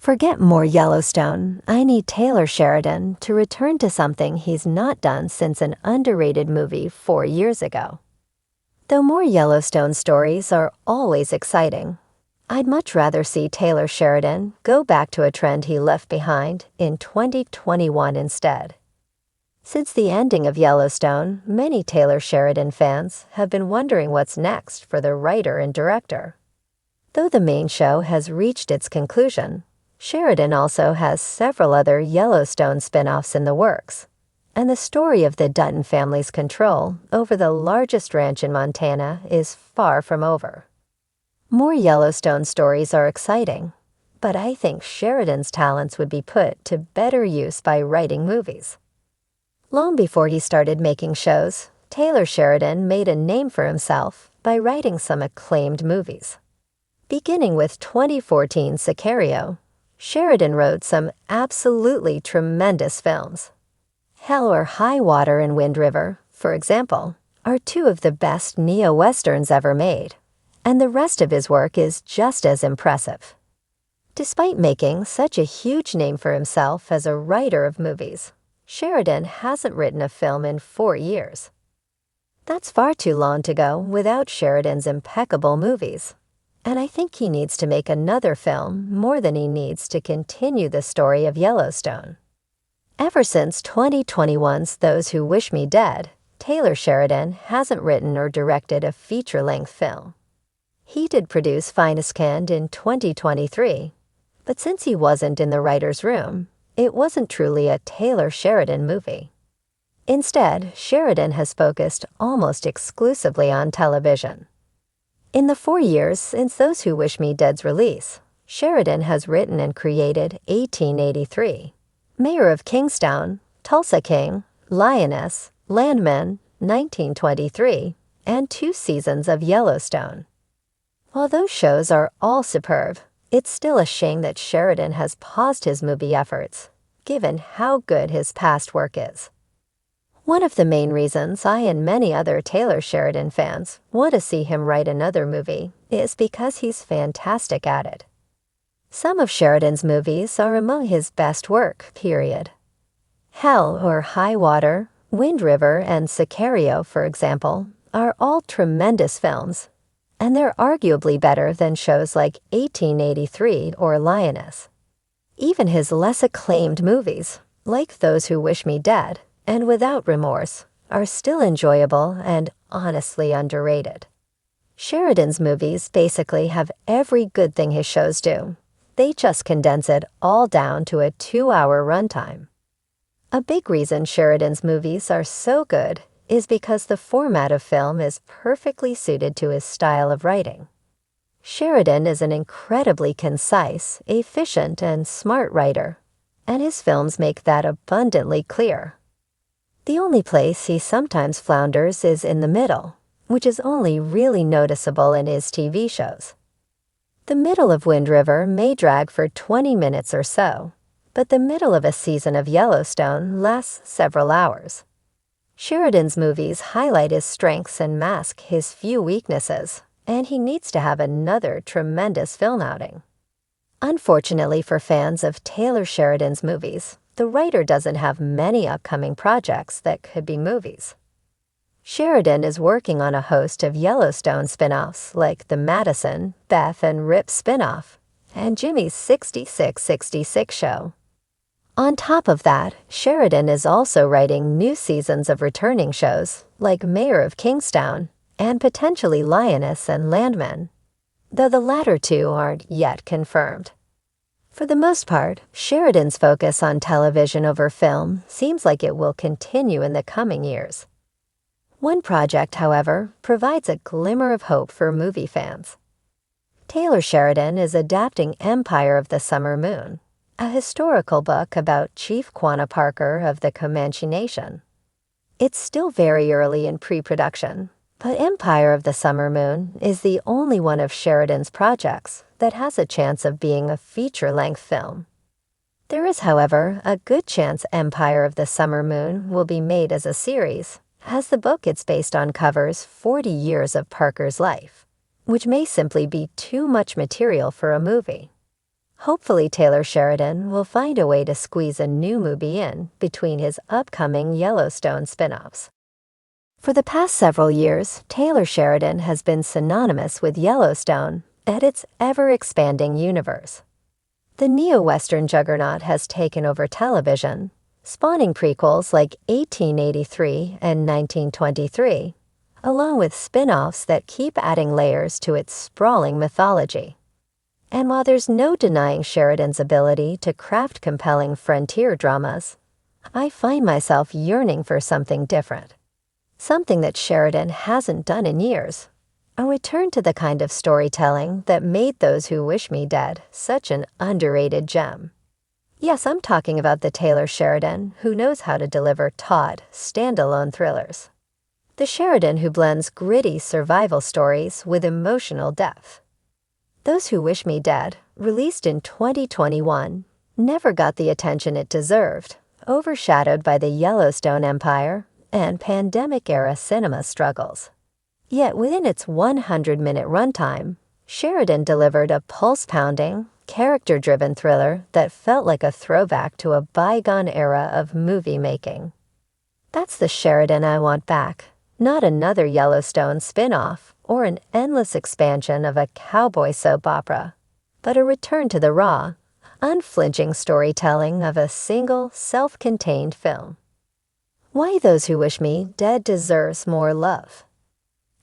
Forget more Yellowstone. I need Taylor Sheridan to return to something he's not done since an underrated movie 4 years ago. Though more Yellowstone stories are always exciting, I'd much rather see Taylor Sheridan go back to a trend he left behind in 2021 instead. Since the ending of Yellowstone, many Taylor Sheridan fans have been wondering what's next for the writer and director. Though the main show has reached its conclusion, Sheridan also has several other Yellowstone spin-offs in the works, and the story of the Dutton family's control over the largest ranch in Montana is far from over. More Yellowstone stories are exciting, but I think Sheridan's talents would be put to better use by writing movies. Long before he started making shows, Taylor Sheridan made a name for himself by writing some acclaimed movies. Beginning with 2014's Sicario, Sheridan wrote some absolutely tremendous films. Hell or High Water and Wind River, for example, are two of the best neo-westerns ever made, and the rest of his work is just as impressive. Despite making such a huge name for himself as a writer of movies, Sheridan hasn't written a film in 4 years. That's far too long to go without Sheridan's impeccable movies, and I think he needs to make another film more than he needs to continue the story of Yellowstone. Ever since 2021's Those Who Wish Me Dead, Taylor Sheridan hasn't written or directed a feature-length film. He did produce Finest Canned in 2023, but since he wasn't in the writer's room, it wasn't truly a Taylor Sheridan movie. Instead, Sheridan has focused almost exclusively on television. In the 4 years since Those Who Wish Me Dead's release, Sheridan has written and created 1883, Mayor of Kingstown, Tulsa King, Lioness, Landman, 1923, and 2 seasons of Yellowstone. While those shows are all superb, it's still a shame that Sheridan has paused his movie efforts, given how good his past work is. One of the main reasons I and many other Taylor Sheridan fans want to see him write another movie is because he's fantastic at it. Some of Sheridan's movies are among his best work, period. Hell or High Water, Wind River, and Sicario, for example, are all tremendous films, and they're arguably better than shows like 1883 or Lioness. Even his less acclaimed movies, like Those Who Wish Me Dead and Without Remorse, are still enjoyable and honestly underrated. Sheridan's movies basically have every good thing his shows do. They just condense it all down to a 2-hour runtime. A big reason Sheridan's movies are so good is because the format of film is perfectly suited to his style of writing. Sheridan is an incredibly concise, efficient, and smart writer, and his films make that abundantly clear. The only place he sometimes flounders is in the middle, which is only really noticeable in his TV shows. The middle of Wind River may drag for 20 minutes or so, but the middle of a season of Yellowstone lasts several hours. Sheridan's movies highlight his strengths and mask his few weaknesses, and he needs to have another tremendous film outing. Unfortunately for fans of Taylor Sheridan's movies, the writer doesn't have many upcoming projects that could be movies. Sheridan is working on a host of Yellowstone spin-offs like the Madison, Beth, and Rip spin-off, and Jimmy's 6666 show. On top of that, Sheridan is also writing new seasons of returning shows like Mayor of Kingstown and potentially Lioness and Landman, though the latter two aren't yet confirmed. For the most part, Sheridan's focus on television over film seems like it will continue in the coming years. One project, however, provides a glimmer of hope for movie fans. Taylor Sheridan is adapting Empire of the Summer Moon, a historical book about Chief Quanah Parker of the Comanche Nation. It's still very early in pre-production, but Empire of the Summer Moon is the only one of Sheridan's projects that has a chance of being a feature-length film. There is, however, a good chance Empire of the Summer Moon will be made as a series, as the book it's based on covers 40 years of Parker's life, which may simply be too much material for a movie. Hopefully, Taylor Sheridan will find a way to squeeze a new movie in between his upcoming Yellowstone spin-offs. For the past several years, Taylor Sheridan has been synonymous with Yellowstone and its ever-expanding universe. The neo-Western juggernaut has taken over television, spawning prequels like 1883 and 1923, along with spin-offs that keep adding layers to its sprawling mythology. And while there's no denying Sheridan's ability to craft compelling frontier dramas, I find myself yearning for something different. Something that Sheridan hasn't done in years. A return to the kind of storytelling that made Those Who Wish Me Dead such an underrated gem. Yes, I'm talking about the Taylor Sheridan who knows how to deliver taut, standalone thrillers. The Sheridan who blends gritty survival stories with emotional depth. Those Who Wish Me Dead, released in 2021, never got the attention it deserved, overshadowed by the Yellowstone empire and pandemic-era cinema struggles. Yet within its 100-minute runtime, Sheridan delivered a pulse-pounding, character-driven thriller that felt like a throwback to a bygone era of movie-making. That's the Sheridan I want back, not another Yellowstone spin-off or an endless expansion of a cowboy soap opera, but a return to the raw, unflinching storytelling of a single, self-contained film. Why Those Who Wish Me Dead deserves more love.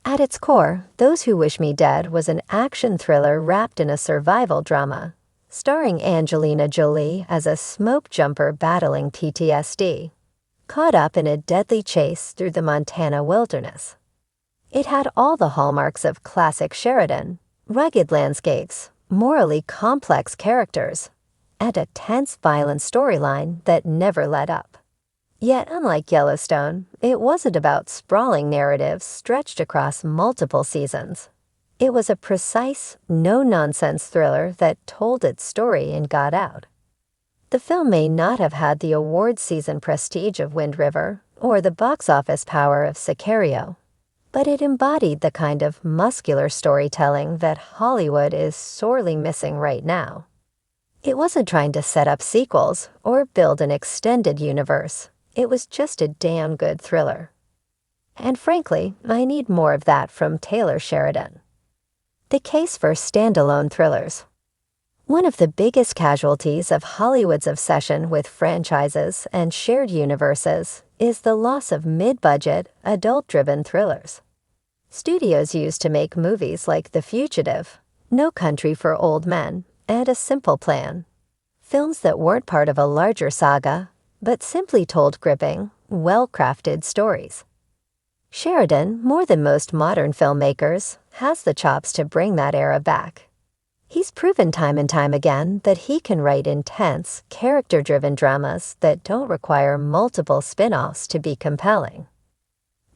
At its core, Those Who Wish Me Dead was an action thriller wrapped in a survival drama, starring Angelina Jolie as a smoke jumper battling PTSD, caught up in a deadly chase through the Montana wilderness. It had all the hallmarks of classic Sheridan: rugged landscapes, morally complex characters, and a tense, violent storyline that never let up. Yet, unlike Yellowstone, it wasn't about sprawling narratives stretched across multiple seasons. It was a precise, no-nonsense thriller that told its story and got out. The film may not have had the award season prestige of Wind River or the box office power of Sicario, but it embodied the kind of muscular storytelling that Hollywood is sorely missing right now. It wasn't trying to set up sequels or build an extended universe. It was just a damn good thriller. And frankly, I need more of that from Taylor Sheridan. The case for standalone thrillers. One of the biggest casualties of Hollywood's obsession with franchises and shared universes is the loss of mid-budget, adult-driven thrillers. Studios used to make movies like The Fugitive, No Country for Old Men, and A Simple Plan. Films that weren't part of a larger saga, but simply told gripping, well-crafted stories. Sheridan, more than most modern filmmakers, has the chops to bring that era back. He's proven time and time again that he can write intense, character-driven dramas that don't require multiple spin-offs to be compelling.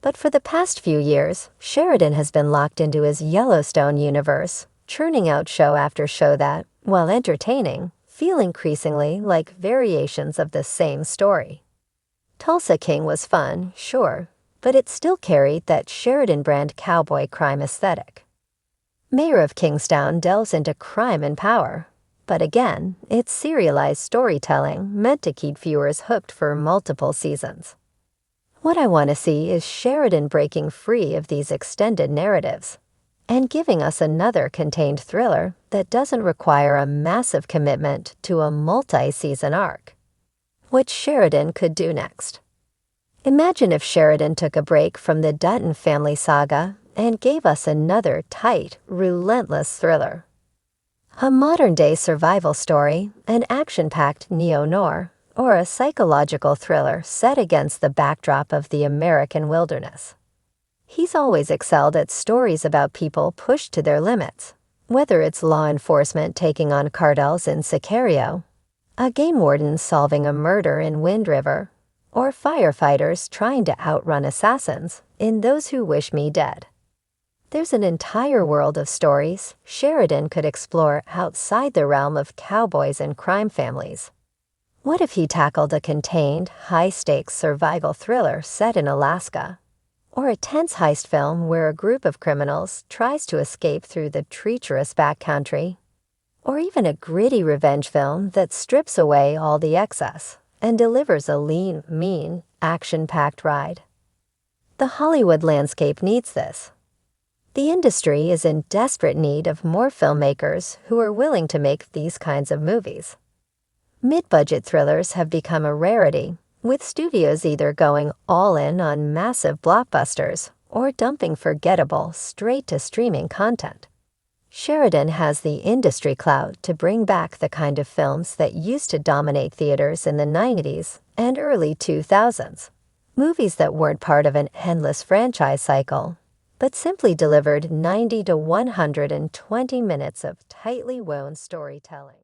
But for the past few years, Sheridan has been locked into his Yellowstone universe, churning out show after show that, while entertaining, feel increasingly like variations of the same story. Tulsa King was fun, sure, but it still carried that Sheridan brand cowboy crime aesthetic. Mayor of Kingstown delves into crime and power, but again, it's serialized storytelling meant to keep viewers hooked for multiple seasons. What I want to see is Sheridan breaking free of these extended narratives and giving us another contained thriller that doesn't require a massive commitment to a multi-season arc. What Sheridan could do next. Imagine if Sheridan took a break from the Dutton family saga and gave us another tight, relentless thriller. A modern-day survival story, an action-packed neo-noir, or a psychological thriller set against the backdrop of the American wilderness. He's always excelled at stories about people pushed to their limits, whether it's law enforcement taking on cartels in Sicario, a game warden solving a murder in Wind River, or firefighters trying to outrun assassins in Those Who Wish Me Dead. There's an entire world of stories Sheridan could explore outside the realm of cowboys and crime families. What if he tackled a contained, high-stakes survival thriller set in Alaska? Or a tense heist film where a group of criminals tries to escape through the treacherous backcountry? Or even a gritty revenge film that strips away all the excess and delivers a lean, mean, action-packed ride. The Hollywood landscape needs this. The industry is in desperate need of more filmmakers who are willing to make these kinds of movies. Mid-budget thrillers have become a rarity, with studios either going all in on massive blockbusters or dumping forgettable, straight-to-streaming content. Sheridan has the industry clout to bring back the kind of films that used to dominate theaters in the 90s and early 2000s. Movies that weren't part of an endless franchise cycle, but simply delivered 90 to 120 minutes of tightly woven storytelling.